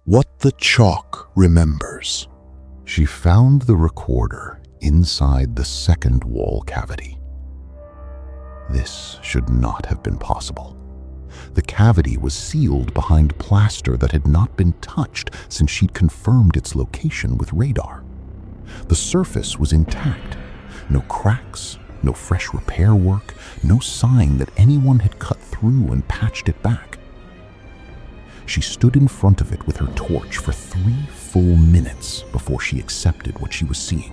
What the chalk remembers. She found the recorder inside the second wall cavity. This should not have been possible. The cavity was sealed behind plaster that had not been touched since she'd confirmed its location with radar. The surface was intact. No cracks, no fresh repair work, no sign that anyone had cut through and patched it back. She stood in front of it with her torch for 3 full minutes before she accepted what she was seeing.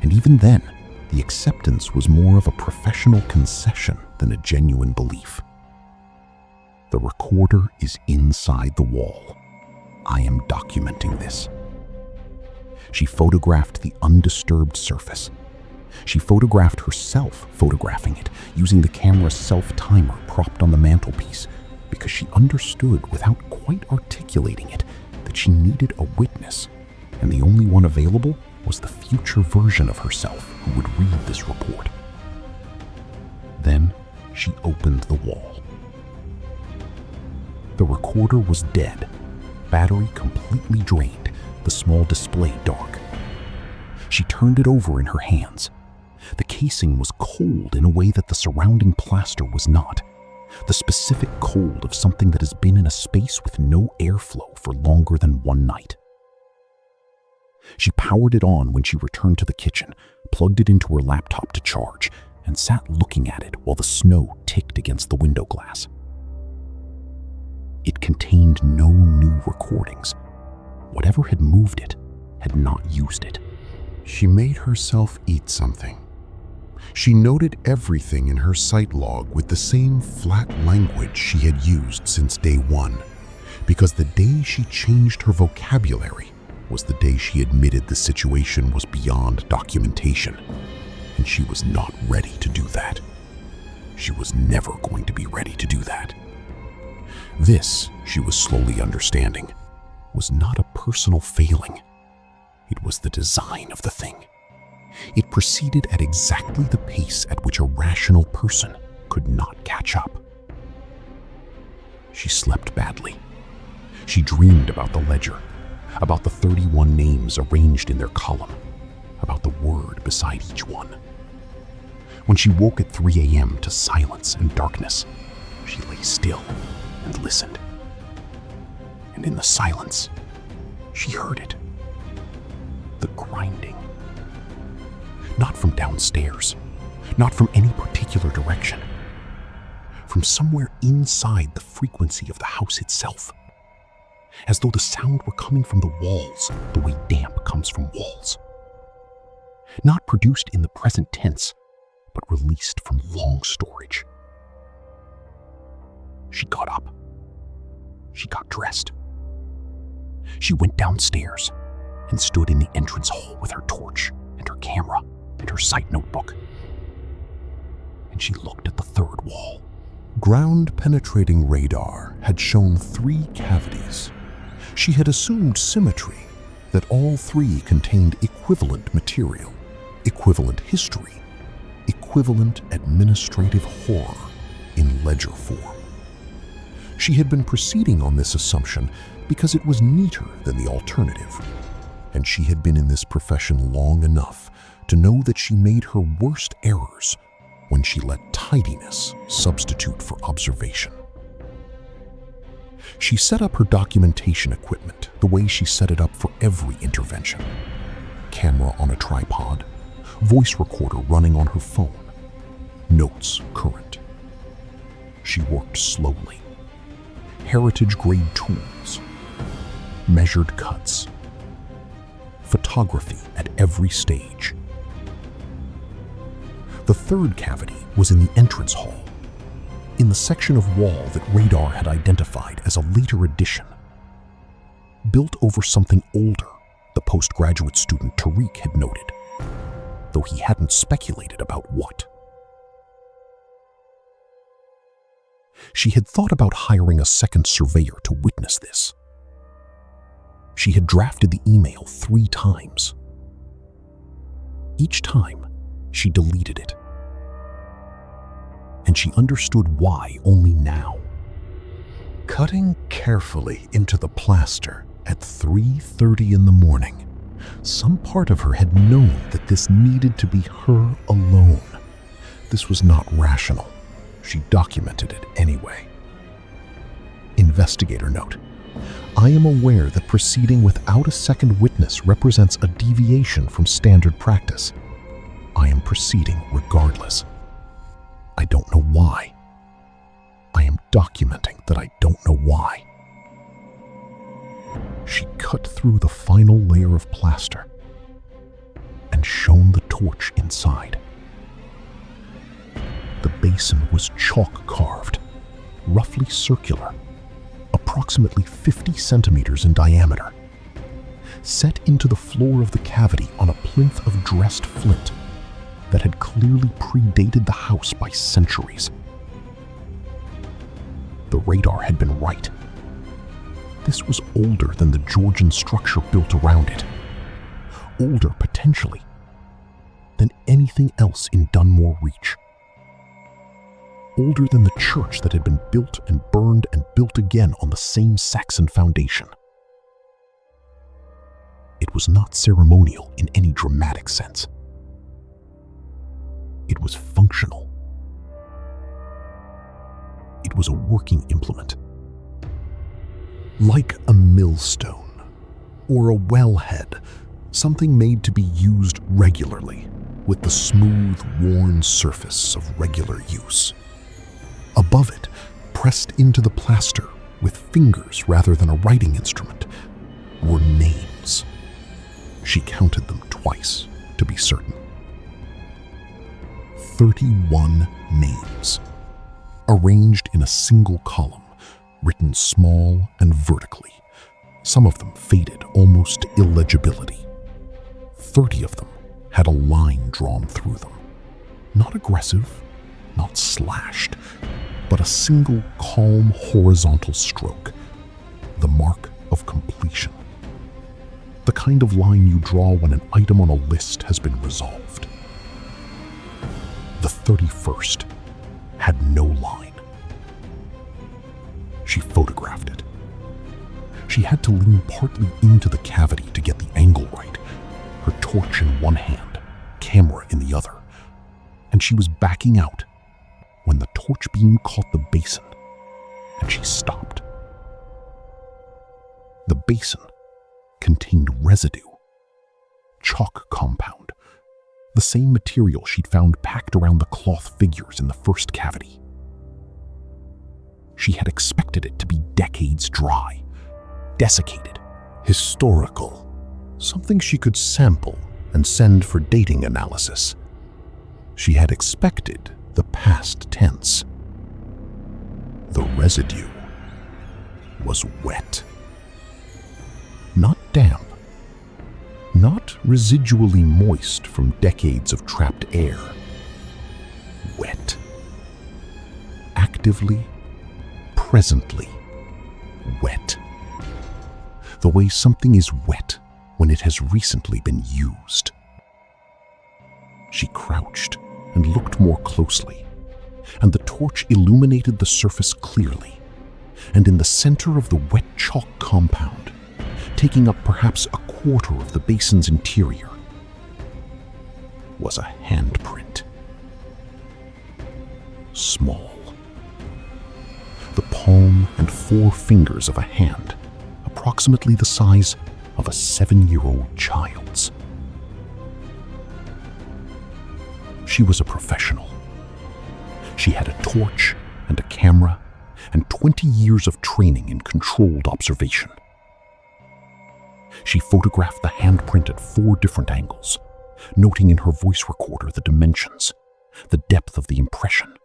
And even then, the acceptance was more of a professional concession than a genuine belief. The recorder is inside the wall. I am documenting this. She photographed the undisturbed surface. She photographed herself photographing it, using the camera's self-timer propped on the mantelpiece, because she understood without quite articulating it that she needed a witness, and the only one available was the future version of herself who would read this report. Then she opened the wall. The recorder was dead, battery completely drained, the small display dark. She turned it over in her hands. The casing was cold in a way that the surrounding plaster was not. The specific cold of something that has been in a space with no airflow for longer than one night. She powered it on when she returned to the kitchen, plugged it into her laptop to charge, and sat looking at it while the snow ticked against the window glass. It contained no new recordings. Whatever had moved it had not used it. She made herself eat something. She noted everything in her sight log with the same flat language she had used since day one, because the day she changed her vocabulary was the day she admitted the situation was beyond documentation, and she was not ready to do that. She was never going to be ready to do that. This, she was slowly understanding, was not a personal failing. It was the design of the thing. It proceeded at exactly the pace at which a rational person could not catch up. She slept badly. She dreamed about the ledger, about the 31 names arranged in their column, about the word beside each one. When she woke at 3 a.m. to silence and darkness, she lay still and listened. And in the silence, she heard it. The grinding. Not from downstairs, not from any particular direction. From somewhere inside the frequency of the house itself. As though the sound were coming from the walls, the way damp comes from walls. Not produced in the present tense, but released from long storage. She got up. She got dressed. She went downstairs and stood in the entrance hall with her torch and her camera and her sight notebook. And she looked at the third wall. Ground-penetrating radar had shown 3 cavities. She had assumed symmetry, that all 3 contained equivalent material, equivalent history, equivalent administrative horror in ledger form. She had been proceeding on this assumption because it was neater than the alternative, and she had been in this profession long enough to know that she made her worst errors when she let tidiness substitute for observation. She set up her documentation equipment the way she set it up for every intervention. Camera on a tripod, voice recorder running on her phone, notes current. She worked slowly. Heritage-grade tools, measured cuts, photography at every stage. The third cavity was in the entrance hall, in the section of wall that radar had identified as a later addition. Built over something older, the postgraduate student Tariq had noted, though he hadn't speculated about what. She had thought about hiring a second surveyor to witness this. She had drafted the email 3 times. Each time, she deleted it. And she understood why only now. Cutting carefully into the plaster At 3:30 in the morning, some part of her had known that this needed to be her alone. This was not rational. She documented it anyway. Investigator note: I am aware that proceeding without a second witness represents a deviation from standard practice. I am proceeding regardless. I don't know why. I am documenting that I don't know why. She cut through the final layer of plaster and shone the torch inside. The basin was chalk carved, roughly circular, approximately 50 centimeters in diameter, set into the floor of the cavity on a plinth of dressed flint that had clearly predated the house by centuries. The radar had been right. This was older than the Georgian structure built around it. Older, potentially, than anything else in Dunmore Reach. Older than the church that had been built and burned and built again on the same Saxon foundation. It was not ceremonial in any dramatic sense. It was functional. It was a working implement. Like a millstone or a wellhead, something made to be used regularly with the smooth, worn surface of regular use. Above it, pressed into the plaster with fingers rather than a writing instrument, were names. She counted them twice to be certain. 31 names, arranged in a single column, written small and vertically, some of them faded almost to illegibility. 30 of them had a line drawn through them. Not aggressive, not slashed, but a single calm horizontal stroke, the mark of completion. The kind of line you draw when an item on a list has been resolved. The 31st had no line. She photographed it. She had to lean partly into the cavity to get the angle right, her torch in one hand, camera in the other, and she was backing out when the torch beam caught the basin, and she stopped. The basin contained residue, chalk compound, the same material she'd found packed around the cloth figures in the first cavity. She had expected it to be decades dry, desiccated, historical, something she could sample and send for dating analysis. She had expected the past tense. The residue was wet. Not damp, not residually moist from decades of trapped air. Wet. Actively, presently wet. The way something is wet when it has recently been used. She crouched and looked more closely, and the torch illuminated the surface clearly, and in the center of the wet chalk compound, taking up perhaps a quarter of the basin's interior, was a handprint. Small. The palm and 4 fingers of a hand, approximately the size of a 7-year-old child's. She was a professional. She had a torch and a camera and 20 years of training in controlled observation. She photographed the handprint at 4 different angles, noting in her voice recorder the dimensions, the depth of the impression,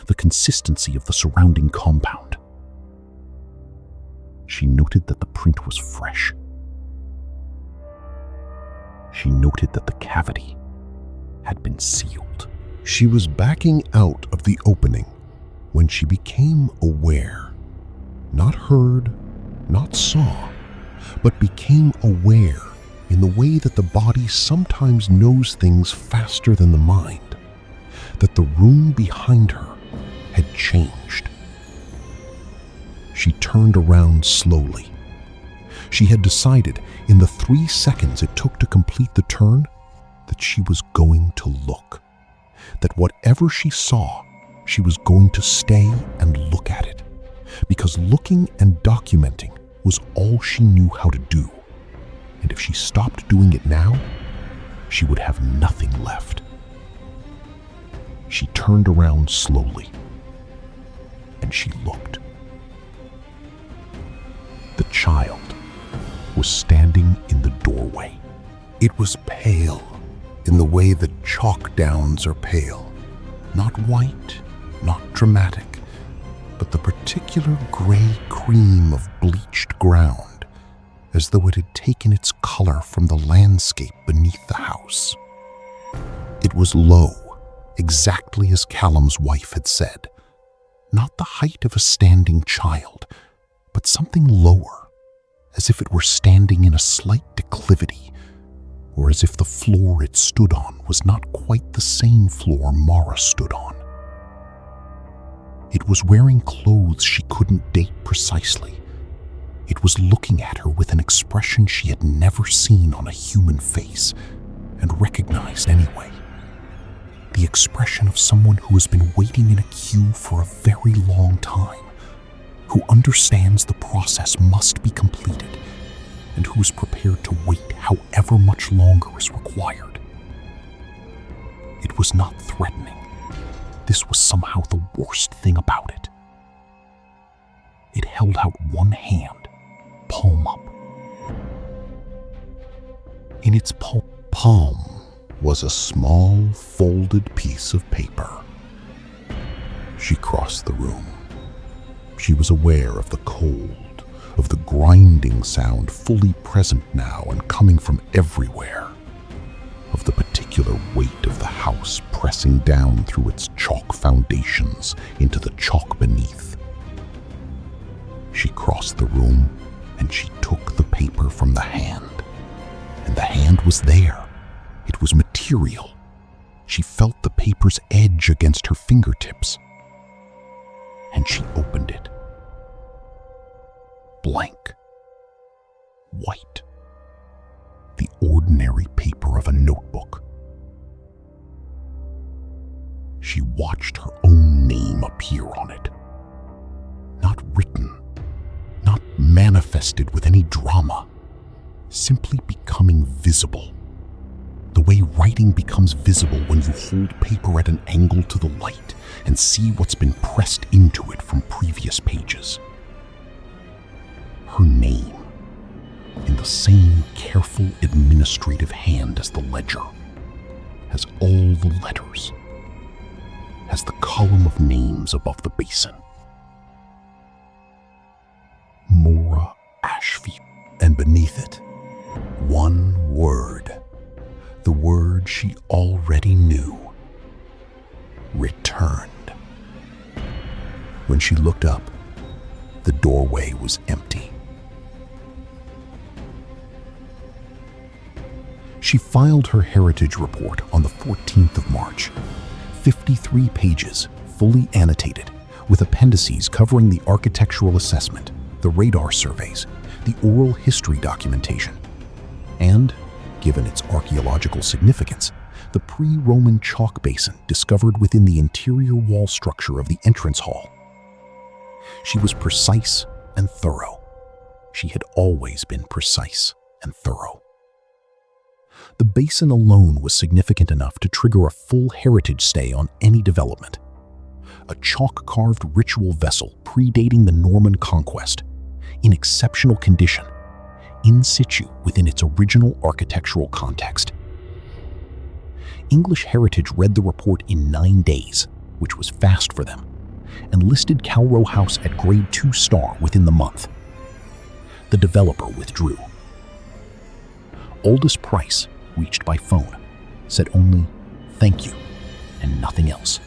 the consistency of the surrounding compound. She noted that the print was fresh. She noted that the cavity had been sealed. She was backing out of the opening when she became aware, not heard, not saw, but became aware in the way that the body sometimes knows things faster than the mind, that the room behind her had changed. She turned around slowly. She had decided, in the 3 seconds it took to complete the turn, that she was going to look. That whatever she saw, she was going to stay and look at it. Because looking and documenting was all she knew how to do. And if she stopped doing it now, she would have nothing left. She turned around slowly, and she looked. The child was standing in the doorway. It was pale, in the way that chalk downs are pale. Not white, not dramatic, but the particular gray cream of bleached ground, as though it had taken its color from the landscape beneath the house. It was low, exactly as Callum's wife had said. Not the height of a standing child, but something lower, as if it were standing in a slight declivity, or as if the floor it stood on was not quite the same floor Mara stood on. It was wearing clothes she couldn't date precisely. It was looking at her with an expression she had never seen on a human face, and recognized anyway. The expression of someone who has been waiting in a queue for a very long time, who understands the process must be completed, and who is prepared to wait however much longer is required. It was not threatening. This was somehow the worst thing about it. It held out one hand, palm up. In its palm was a small, folded piece of paper. She crossed the room. She was aware of the cold, of the grinding sound fully present now and coming from everywhere, of the particular weight of the house pressing down through its chalk foundations into the chalk beneath. She crossed the room and she took the paper from the hand. And the hand was there. It was material. She felt the paper's edge against her fingertips. And she opened it. Blank. White. The ordinary paper of a notebook. She watched her own name appear on it. Not written, not manifested with any drama, simply becoming visible. The way writing becomes visible when you hold paper at an angle to the light and see what's been pressed into it from previous pages. Her name, in the same careful administrative hand as the ledger, has all the letters, has the column of names above the basin. Mara Ashfield, and beneath it, one word, the word she already knew: returned. When she looked up, the doorway was empty. She filed her heritage report on the 14th of March. 53 pages, fully annotated, with appendices covering the architectural assessment, the radar surveys, the oral history documentation, and, given its archaeological significance, the pre-Roman chalk basin discovered within the interior wall structure of the entrance hall. She was precise and thorough. She had always been precise and thorough. The basin alone was significant enough to trigger a full heritage stay on any development. A chalk-carved ritual vessel predating the Norman conquest, in exceptional condition, in situ within its original architectural context. English Heritage read the report in 9 days, which was fast for them, and listed Calrow House at grade 2 star within the month. The developer withdrew. Aldous Price, reached by phone, said only "thank you" and nothing else,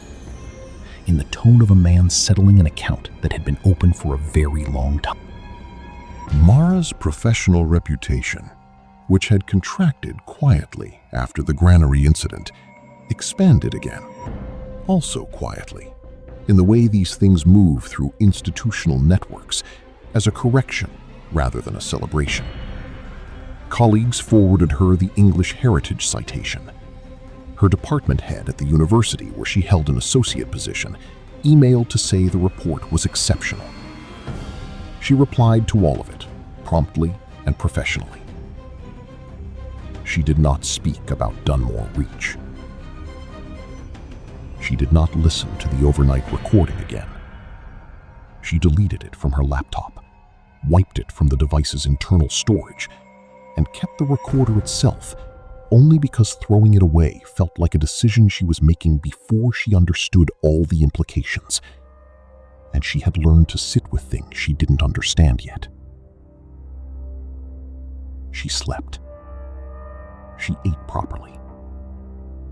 in the tone of a man settling an account that had been open for a very long time. Mara's professional reputation, which had contracted quietly after the granary incident, expanded again, also quietly, in the way these things move through institutional networks, as a correction rather than a celebration. Colleagues forwarded her the English Heritage citation. Her department head at the university where she held an associate position emailed to say the report was exceptional. She replied to all of it, promptly and professionally. She did not speak about Dunmore Reach. She did not listen to the overnight recording again. She deleted it from her laptop, wiped it from the device's internal storage, and kept the recorder itself only because throwing it away felt like a decision she was making before she understood all the implications. And she had learned to sit with things she didn't understand yet. She slept. She ate properly.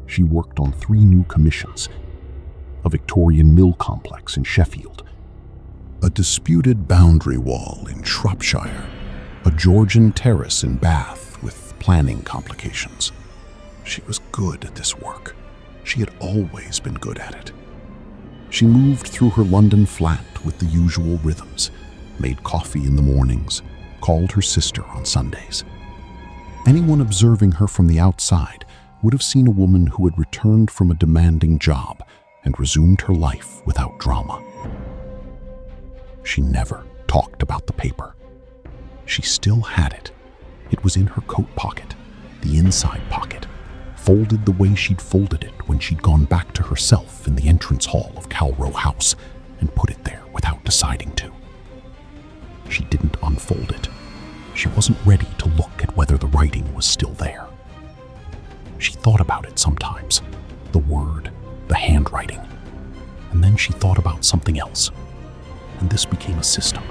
She worked on 3 new commissions: a Victorian mill complex in Sheffield, a disputed boundary wall in Shropshire, a Georgian terrace in Bath with planning complications. She was good at this work. She had always been good at it. She moved through her London flat with the usual rhythms, made coffee in the mornings, called her sister on Sundays. Anyone observing her from the outside would have seen a woman who had returned from a demanding job and resumed her life without drama. She never talked about the paper. She still had it. It was in her coat pocket, the inside pocket, folded the way she'd folded it when she'd gone back to herself in the entrance hall of Calrow House and put it there without deciding to. She didn't unfold it. She wasn't ready to look at whether the writing was still there. She thought about it sometimes, the word, the handwriting, and then she thought about something else. And this became a system,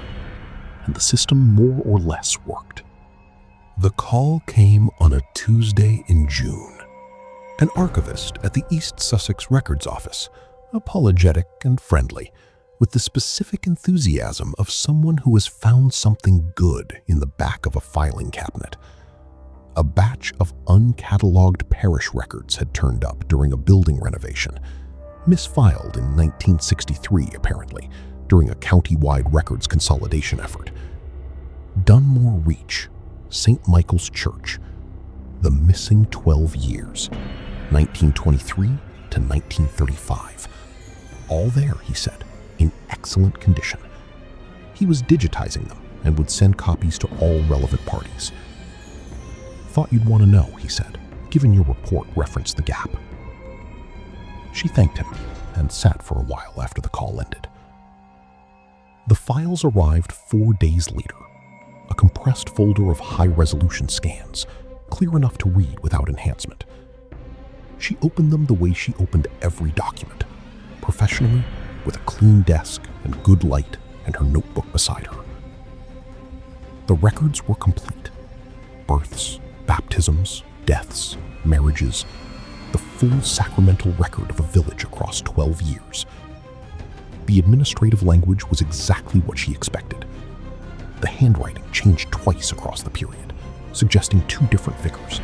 and the system more or less worked. The call came on a Tuesday in June. An archivist at the East Sussex Records Office, apologetic and friendly, with the specific enthusiasm of someone who has found something good in the back of a filing cabinet. A batch of uncatalogued parish records had turned up during a building renovation, misfiled in 1963 apparently, during a county-wide records consolidation effort. Dunmore Reach, St. Michael's Church, the missing 12 years, 1923 to 1935. All there, he said, in excellent condition. He was digitizing them and would send copies to all relevant parties. Thought you'd want to know, he said, given your report referenced the gap. She thanked him and sat for a while after the call ended. The files arrived 4 days later, a compressed folder of high-resolution scans, clear enough to read without enhancement. She opened them the way she opened every document, professionally, with a clean desk and good light and her notebook beside her. The records were complete. Births, baptisms, deaths, marriages, the full sacramental record of a village across 12 years. The administrative language was exactly what she expected. The handwriting changed twice across the period, suggesting 2 different figures.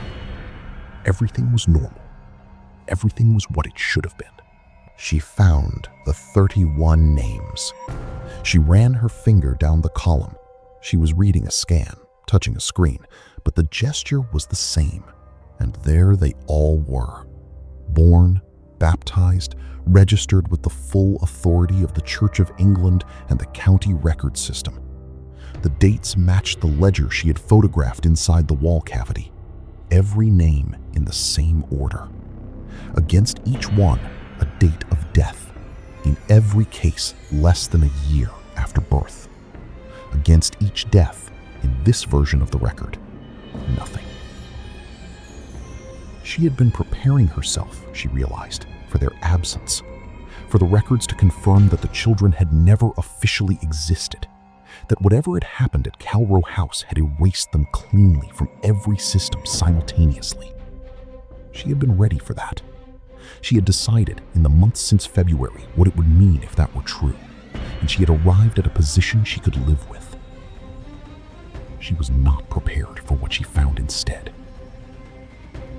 Everything was normal. Everything was what it should have been. She found the 31 names. She ran her finger down the column. She was reading a scan, touching a screen, but the gesture was the same, and there they all were. Born, baptized, registered with the full authority of the Church of England and the county record system. The dates matched the ledger she had photographed inside the wall cavity. Every name in the same order. Against each one, a date of death. In every case, less than a year after birth. Against each death, in this version of the record, nothing. She had been preparing herself, she realized, for their absence, for the records to confirm that the children had never officially existed, that whatever had happened at Calrow House had erased them cleanly from every system simultaneously. She had been ready for that. She had decided in the months since February what it would mean if that were true, and she had arrived at a position she could live with. She was not prepared for what she found instead.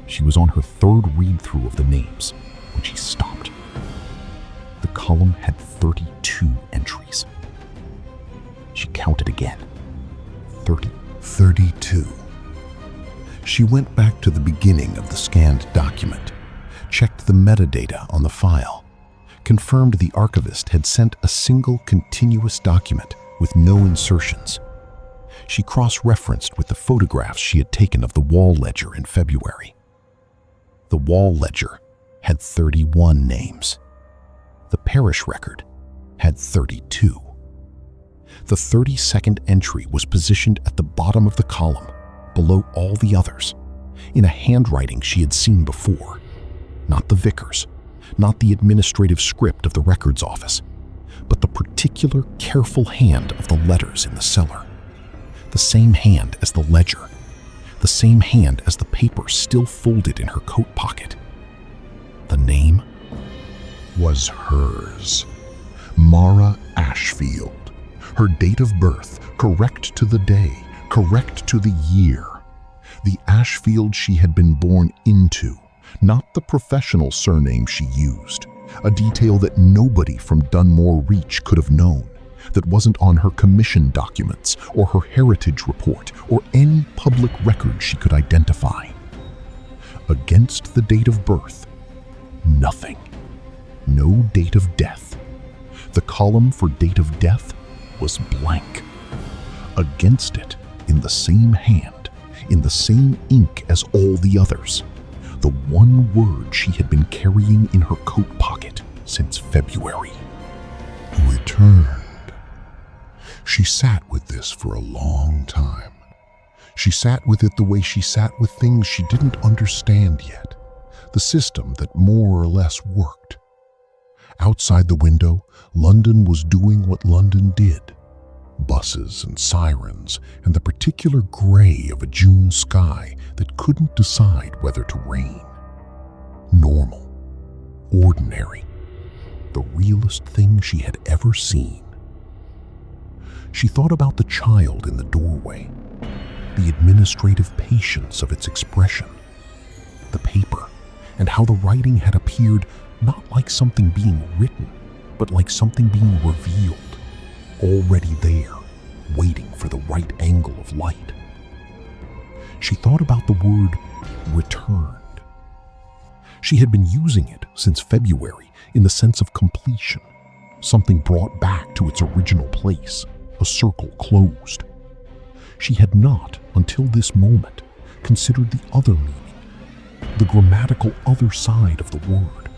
She was on her 3rd read-through of the names when she stopped. The column had 32 entries. She counted again. 32. She went back to the beginning of the scanned document, checked the metadata on the file, confirmed the archivist had sent a single continuous document with no insertions. She cross-referenced with the photographs she had taken of the wall ledger in February. The wall ledger had 31 names. The parish record had 32. The 32nd entry was positioned at the bottom of the column, below all the others, in a handwriting she had seen before. Not the vicar's, not the administrative script of the records office, but the particular careful hand of the letters in the cellar. The same hand as the ledger, the same hand as the paper still folded in her coat pocket. The name was hers. Mara Ashfield. Her date of birth, correct to the day, correct to the year. The Ashfield she had been born into, not the professional surname she used, a detail that nobody from Dunmore Reach could have known, that wasn't on her commission documents or her heritage report or any public record she could identify. Against the date of birth, nothing. No date of death. The column for date of death was blank. Against it, in the same hand, in the same ink as all the others, the one word she had been carrying in her coat pocket since February. Returned. She sat with this for a long time. She sat with it the way she sat with things she didn't understand yet, the system that more or less worked. Outside the window, London was doing what London did. Buses and sirens and the particular gray of a June sky that couldn't decide whether to rain. Normal. Ordinary. The realest thing she had ever seen. She thought about the child in the doorway, the administrative patience of its expression, the paper, and how the writing had appeared not like something being written, but like something being revealed, already there, waiting for the right angle of light. She thought about the word returned. She had been using it since February in the sense of completion, something brought back to its original place, a circle closed. She had not, until this moment, considered the other meaning, the grammatical other side of the word.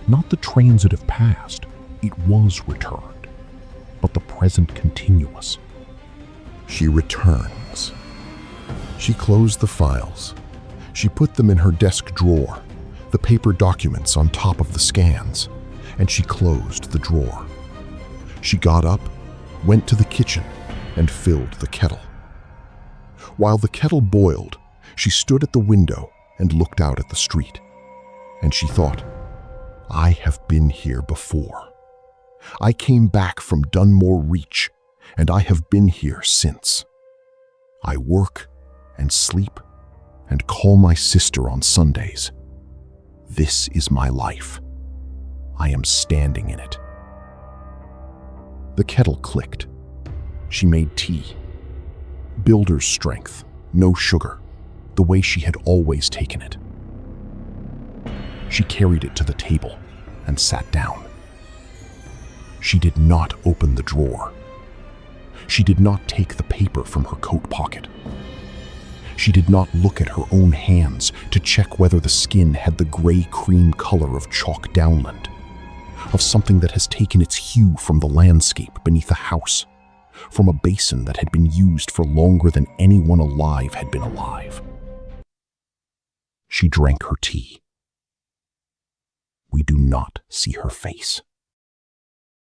Not the transitive past, it was returned, but the present continuous. She returns. She closed the files. She put them in her desk drawer, the paper documents on top of the scans, and she closed the drawer. She got up, went to the kitchen, and filled the kettle. While the kettle boiled, she stood at the window and looked out at the street. And she thought, I have been here before. I came back from Dunmore Reach, and I have been here since. I work and sleep and call my sister on Sundays. This is my life. I am standing in it. The kettle clicked. She made tea. Builder's strength, no sugar, the way she had always taken it. She carried it to the table and sat down. She did not open the drawer. She did not take the paper from her coat pocket. She did not look at her own hands to check whether the skin had the gray-cream color of chalk downland, of something that has taken its hue from the landscape beneath a house, from a basin that had been used for longer than anyone alive had been alive. She drank her tea. We do not see her face.